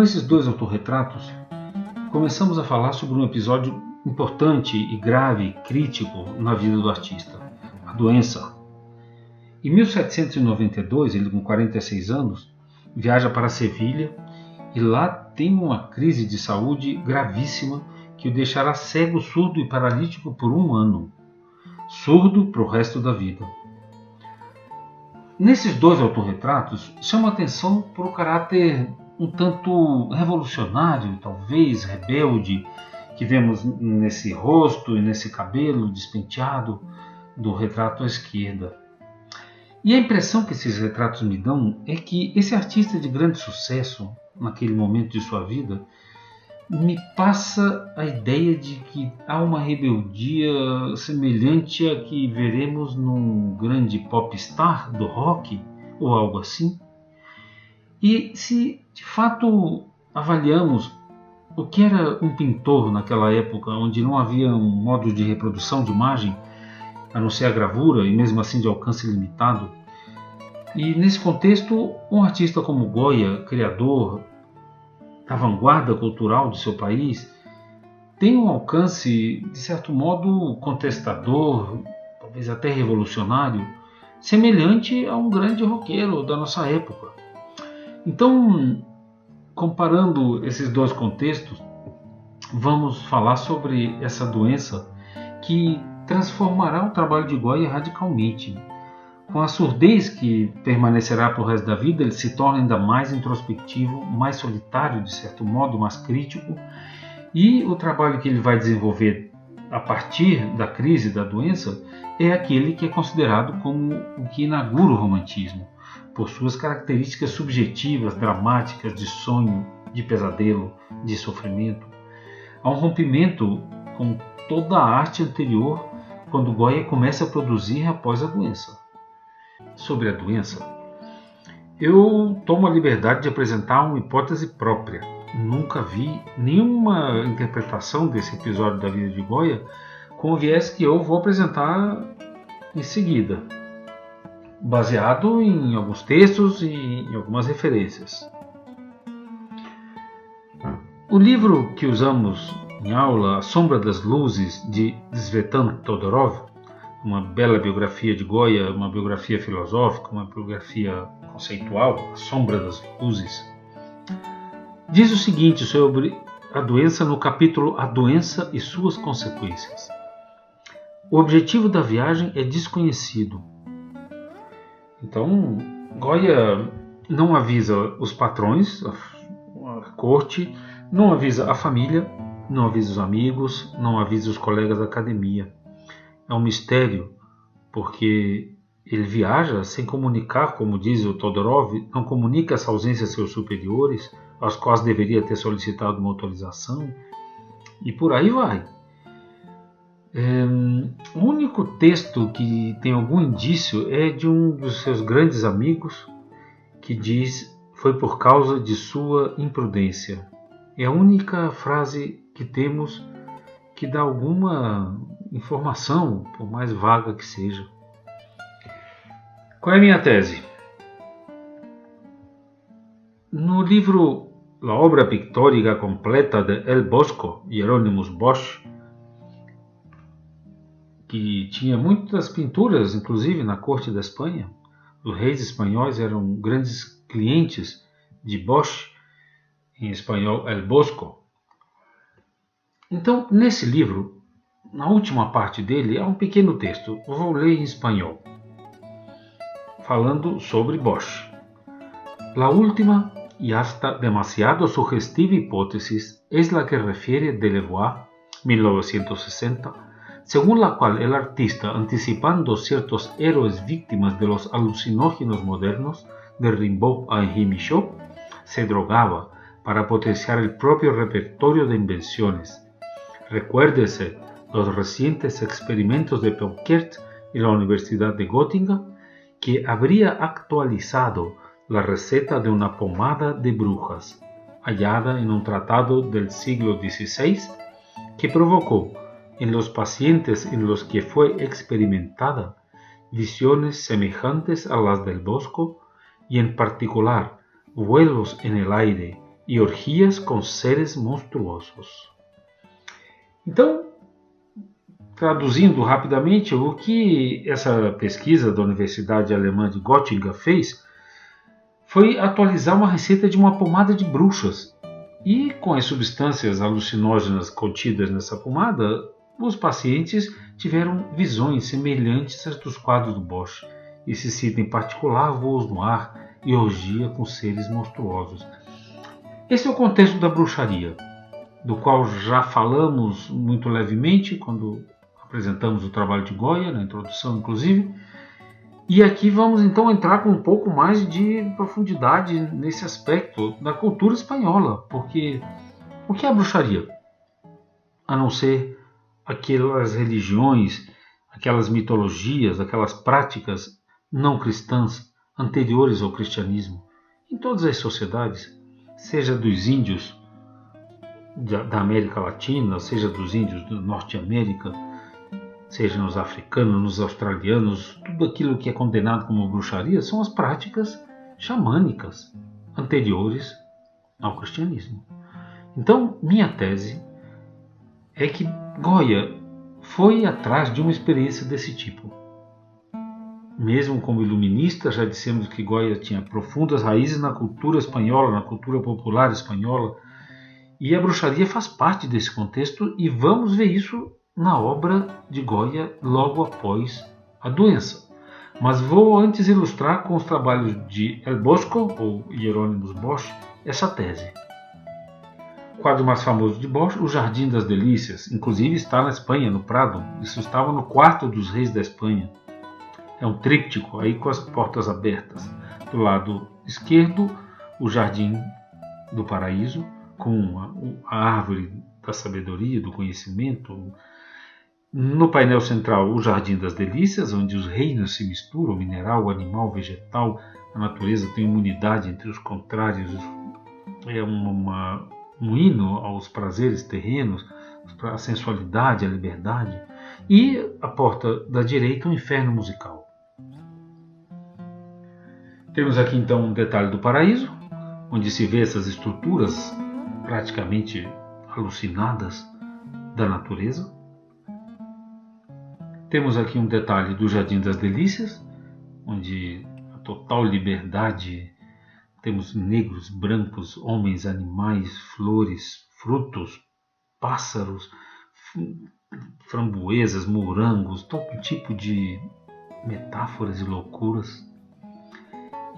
Com esses dois autorretratos, começamos a falar sobre um episódio importante e grave, crítico na vida do artista, a doença. Em 1792, ele com 46 anos, viaja para Sevilha e lá tem uma crise de saúde gravíssima que o deixará cego, surdo e paralítico por 1 ano. Surdo para o resto da vida. Nesses dois autorretratos, chama a atenção por um caráter um tanto revolucionário, talvez rebelde, que vemos nesse rosto e nesse cabelo despenteado do retrato à esquerda. E a impressão que esses retratos me dão é que esse artista de grande sucesso, naquele momento de sua vida, me passa a ideia de que há uma rebeldia semelhante à que veremos num grande popstar do rock ou algo assim. E se de fato avaliamos o que era um pintor naquela época, onde não havia um modo de reprodução de imagem, a não ser a gravura, e mesmo assim de alcance limitado, e nesse contexto, um artista como Goya, criador da vanguarda cultural do seu país, tem um alcance, de certo modo, contestador, talvez até revolucionário, semelhante a um grande roqueiro da nossa época. Então, comparando esses dois contextos, vamos falar sobre essa doença que transformará o trabalho de Goya radicalmente. Com a surdez que permanecerá para o resto da vida, ele se torna ainda mais introspectivo, mais solitário, de certo modo, mais crítico. E o trabalho que ele vai desenvolver a partir da crise da doença é aquele que é considerado como o que inaugura o romantismo, por suas características subjetivas, dramáticas, de sonho, de pesadelo, de sofrimento. Há um rompimento com toda a arte anterior quando Goya começa a produzir após a doença. Sobre a doença, eu tomo a liberdade de apresentar uma hipótese própria. Nunca vi nenhuma interpretação desse episódio da vida de Goya com o viés que eu vou apresentar em seguida, baseado em alguns textos e em algumas referências. O livro que usamos em aula, A Sombra das Luzes, de Tzvetan Todorov, uma bela biografia de Goya, uma biografia filosófica, uma biografia conceitual, A Sombra das Luzes, diz o seguinte sobre a doença no capítulo A Doença e Suas Consequências. O objetivo da viagem é desconhecido. Então, Goya não avisa os patrões, a corte, não avisa a família, não avisa os amigos, não avisa os colegas da academia. É um mistério, porque ele viaja sem comunicar, como diz o Todorov, não comunica essa ausência a seus superiores, aos quais deveria ter solicitado uma autorização, e por aí vai. O único texto que tem algum indício é de um dos seus grandes amigos, que diz: foi por causa de sua imprudência. É a única frase que temos que dá alguma informação, por mais vaga que seja. Qual é a minha tese? No livro La obra pictórica completa de El Bosco, Hieronymus Bosch, que tinha muitas pinturas, inclusive na corte da Espanha, os reis espanhóis eram grandes clientes de Bosch, em espanhol El Bosco. Então, nesse livro, na última parte dele, há um pequeno texto. Eu vou ler em espanhol, falando sobre Bosch. La última y hasta demasiado sugestiva hipótesis es la que refiere Delevoye, 1960, según la cual el artista, anticipando ciertos héroes víctimas de los alucinógenos modernos, de Rimbaud a Henri Michaud, se drogaba para potenciar el propio repertorio de invenciones. Recuérdese los recientes experimentos de Peuquert y la Universidad de Göttingen, que habría actualizado la receta de una pomada de brujas, hallada en un tratado del siglo XVI, que provocó en los pacientes en los que fue experimentada visiones semejantes a las del Bosco y en particular vuelos en el aire e orgias com seres monstruosos. Então, traduzindo rapidamente, o que essa pesquisa da Universidade Alemã de Göttingen fez foi atualizar uma receita de uma pomada de bruxas. E com as substâncias alucinógenas contidas nessa pomada, os pacientes tiveram visões semelhantes às dos quadros do Bosch, e se cita em particular voos no ar e orgia com seres monstruosos. Esse é o contexto da bruxaria, do qual já falamos muito levemente quando apresentamos o trabalho de Goya, na introdução inclusive. E aqui vamos então entrar com um pouco mais de profundidade nesse aspecto da cultura espanhola, porque o que é a bruxaria? A não ser aquelas religiões, aquelas mitologias, aquelas práticas não cristãs anteriores ao cristianismo, em todas as sociedades, seja dos índios da América Latina, seja dos índios da Norte América, seja nos africanos, nos australianos, tudo aquilo que é condenado como bruxaria são as práticas xamânicas anteriores ao cristianismo. Então, minha tese é que Goya foi atrás de uma experiência desse tipo. Mesmo como iluminista, já dissemos que Goya tinha profundas raízes na cultura espanhola, na cultura popular espanhola, e a bruxaria faz parte desse contexto, e vamos ver isso na obra de Goya logo após a doença. Mas vou antes ilustrar com os trabalhos de El Bosco, ou Hieronymus Bosch, essa tese. O quadro mais famoso de Bosch, O Jardim das Delícias, inclusive está na Espanha, no Prado. Isso estava no quarto dos reis da Espanha. É um tríptico, aí com as portas abertas. Do lado esquerdo, o Jardim do Paraíso, com a árvore da sabedoria, do conhecimento. No painel central, o Jardim das Delícias, onde os reinos se misturam, o mineral, o animal, o vegetal, a natureza tem imunidade entre os contrários. É um hino aos prazeres terrenos, à sensualidade, à liberdade. E a porta da direita, o inferno musical. Temos aqui então um detalhe do paraíso, onde se vê essas estruturas praticamente alucinadas da natureza. Temos aqui um detalhe do Jardim das Delícias, onde a total liberdade, temos negros, brancos, homens, animais, flores, frutos, pássaros, framboesas, morangos, todo tipo de metáforas e loucuras.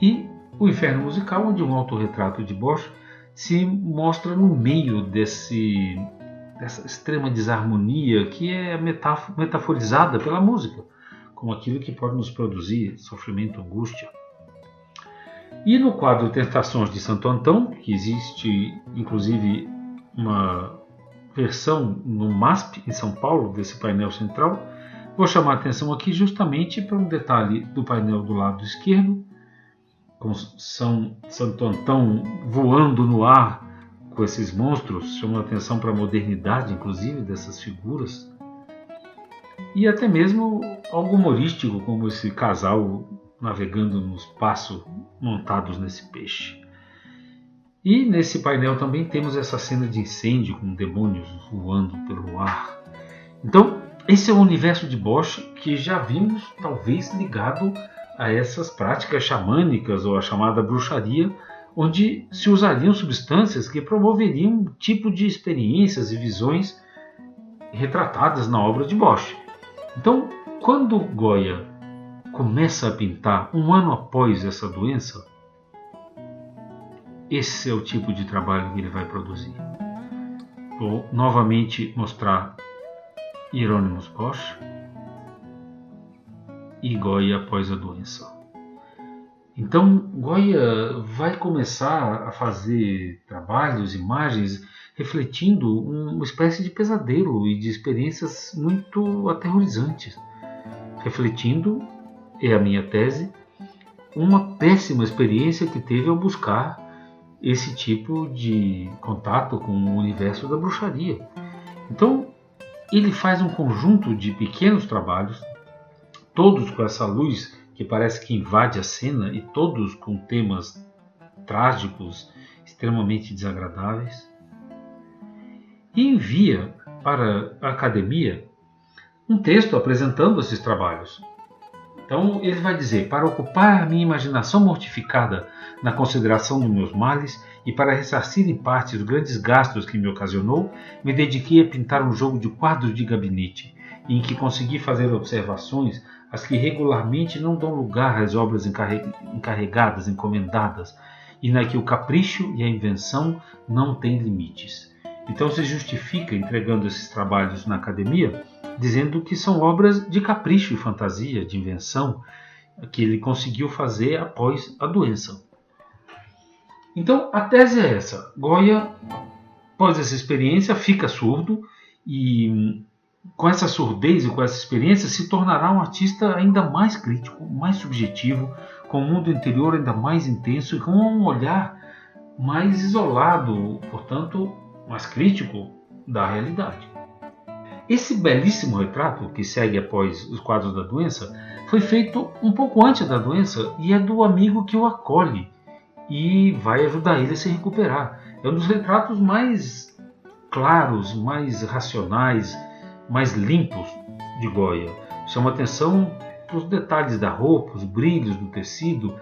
E o inferno musical, onde um autorretrato de Bosch se mostra no meio dessa extrema desarmonia que é metaforizada pela música, como aquilo que pode nos produzir sofrimento, angústia. E no quadro Tentações de Santo Antão, que existe inclusive uma versão no MASP em São Paulo desse painel central, vou chamar a atenção aqui justamente para um detalhe do painel do lado esquerdo, com Santo Antão voando no ar com esses monstros, chamando a atenção para a modernidade, inclusive, dessas figuras. E até mesmo algo humorístico, como esse casal navegando no espaço montados nesse peixe. E nesse painel também temos essa cena de incêndio com demônios voando pelo ar. Então, esse é o universo de Bosch que já vimos, talvez, ligado a essas práticas xamânicas ou a chamada bruxaria, onde se usariam substâncias que promoveriam um tipo de experiências e visões retratadas na obra de Bosch. Então, quando Goya começa a pintar um ano após essa doença, esse é o tipo de trabalho que ele vai produzir. Vou novamente mostrar Hieronymus Bosch e Goya após a doença. Então, Goya vai começar a fazer trabalhos, imagens, refletindo uma espécie de pesadelo e de experiências muito aterrorizantes. Refletindo, é a minha tese, uma péssima experiência que teve ao buscar esse tipo de contato com o universo da bruxaria. Então, ele faz um conjunto de pequenos trabalhos, todos com essa luz que parece que invade a cena e todos com temas trágicos extremamente desagradáveis, e envia para a academia um texto apresentando esses trabalhos. Então ele vai dizer: para ocupar a minha imaginação mortificada na consideração dos meus males e para ressarcir em parte os grandes gastos que me ocasionou, me dediquei a pintar um jogo de quadros de gabinete, em que consegui fazer observações as que regularmente não dão lugar às obras encarregadas, encomendadas, e na que o capricho e a invenção não têm limites. Então se justifica entregando esses trabalhos na academia, dizendo que são obras de capricho e fantasia, de invenção, que ele conseguiu fazer após a doença. Então a tese é essa: Goya, após essa experiência, fica surdo e com essa surdez e com essa experiência se tornará um artista ainda mais crítico, mais subjetivo, com um mundo interior ainda mais intenso e com um olhar mais isolado, portanto, mais crítico da realidade. Esse belíssimo retrato, que segue após os quadros da doença, foi feito um pouco antes da doença e é do amigo que o acolhe e vai ajudar ele a se recuperar. É um dos retratos mais claros, mais racionais, mais limpos de Goya. Chama atenção para os detalhes da roupa, os brilhos do tecido,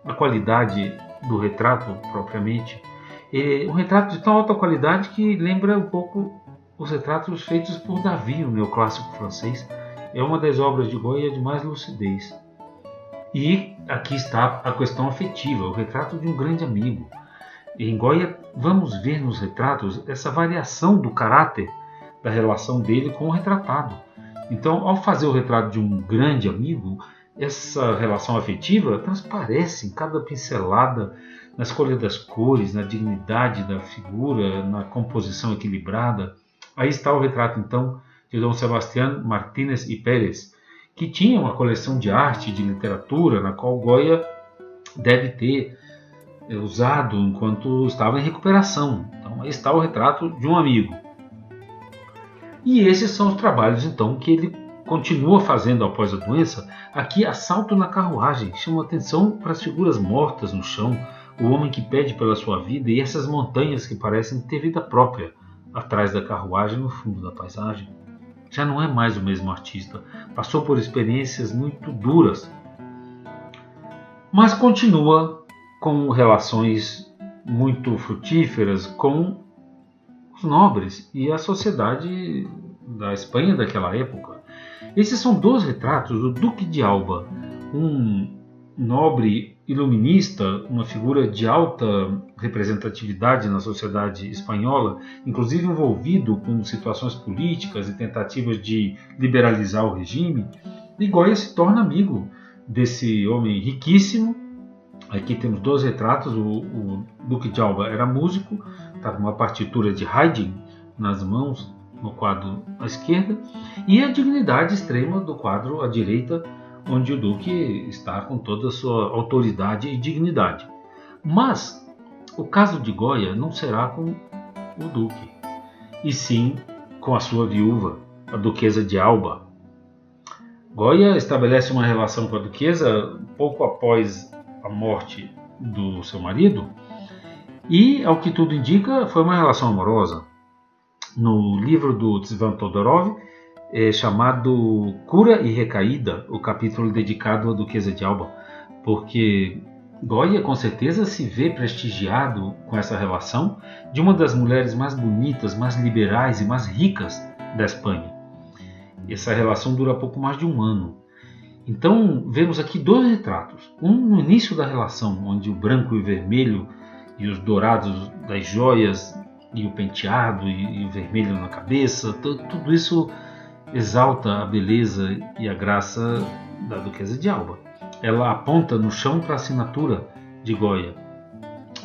a qualidade do retrato propriamente. É um retrato de tão alta qualidade que lembra um pouco os retratos feitos por Davi, o neoclássico francês. É uma das obras de Goya de mais lucidez. E aqui está a questão afetiva, o retrato de um grande amigo. Em Goya vamos ver nos retratos essa variação do caráter da relação dele com o retratado. Então, ao fazer o retrato de um grande amigo, essa relação afetiva transparece em cada pincelada, na escolha das cores, na dignidade da figura, na composição equilibrada. Aí está o retrato, então, de Dom Sebastián Martínez y Pérez, que tinha uma coleção de arte e de literatura, na qual Goya deve ter usado enquanto estava em recuperação. Então, aí está o retrato de um amigo. E esses são os trabalhos, então, que ele continua fazendo após a doença. Aqui, Assalto na Carruagem, chama atenção para as figuras mortas no chão, o homem que pede pela sua vida e essas montanhas que parecem ter vida própria atrás da carruagem no fundo da paisagem. Já não é mais o mesmo artista, passou por experiências muito duras, mas continua com relações muito frutíferas com os nobres e a sociedade da Espanha daquela época. Esses são dois retratos do Duque de Alba, um nobre iluminista, uma figura de alta representatividade na sociedade espanhola, inclusive envolvido com situações políticas e tentativas de liberalizar o regime. E Goya se torna amigo desse homem riquíssimo. Aqui temos dois retratos. O Duque de Alba era músico, estava com uma partitura de Haydn nas mãos, no quadro à esquerda, e a dignidade extrema do quadro à direita, onde o Duque está com toda a sua autoridade e dignidade. Mas o caso de Goya não será com o Duque, e sim com a sua viúva, a Duquesa de Alba. Goya estabelece uma relação com a Duquesa pouco após a morte do seu marido, e, ao que tudo indica, foi uma relação amorosa. No livro do Tzvetan Todorov, chamado Cura e Recaída, o capítulo dedicado à Duquesa de Alba, porque Goya com certeza se vê prestigiado com essa relação de uma das mulheres mais bonitas, mais liberais e mais ricas da Espanha. Essa relação dura pouco mais de um ano. Então vemos aqui dois retratos, um no início da relação, onde o branco e o vermelho e os dourados das joias e o penteado e o vermelho na cabeça, tudo isso exalta a beleza e a graça da Duquesa de Alba. Ela aponta no chão para a assinatura de Goya.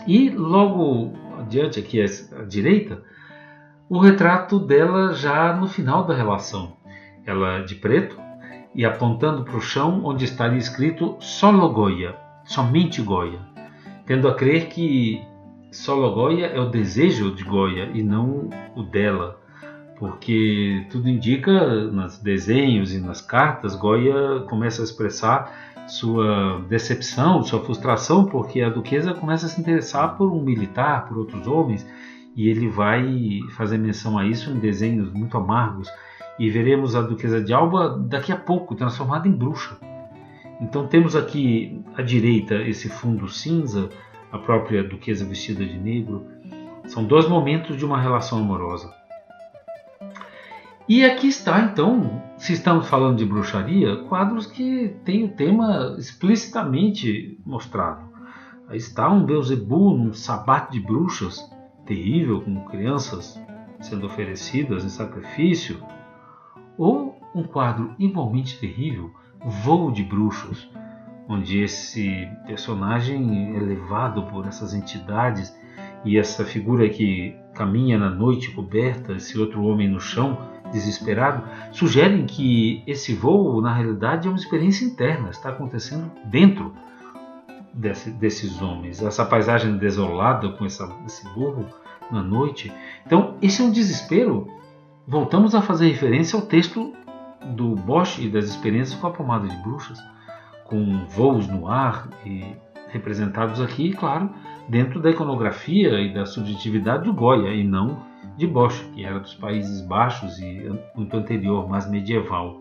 E logo adiante, aqui à direita, o retrato dela já no final da relação. Ela de preto e apontando para o chão onde estaria escrito Solo Goya, somente Goya, tendo a crer que Solo Goya é o desejo de Goya e não o dela, porque tudo indica, nos desenhos e nas cartas, Goya começa a expressar sua decepção, sua frustração, porque a duquesa começa a se interessar por um militar, por outros homens, e ele vai fazer menção a isso em desenhos muito amargos, e veremos a duquesa de Alba daqui a pouco transformada em bruxa. Então temos aqui à direita esse fundo cinza, a própria duquesa vestida de negro. São dois momentos de uma relação amorosa. E aqui está, então, se estamos falando de bruxaria, quadros que têm o tema explicitamente mostrado. Aí está um Beelzebub num sabate de bruxas, terrível, com crianças sendo oferecidas em sacrifício. Ou um quadro igualmente terrível, Voo de Bruxos, onde esse personagem é levado por essas entidades e essa figura que caminha na noite coberta, esse outro homem no chão, desesperado, sugerem que esse voo, na realidade, é uma experiência interna, está acontecendo dentro desses homens. Essa paisagem desolada com esse burro na noite. Então, esse é um desespero. Voltamos a fazer referência ao texto do Bosch e das experiências com a pomada de bruxas, com voos no ar e representados aqui, claro, dentro da iconografia e da subjetividade do Goya e não de Bosch, que era dos Países Baixos e muito anterior, mais medieval.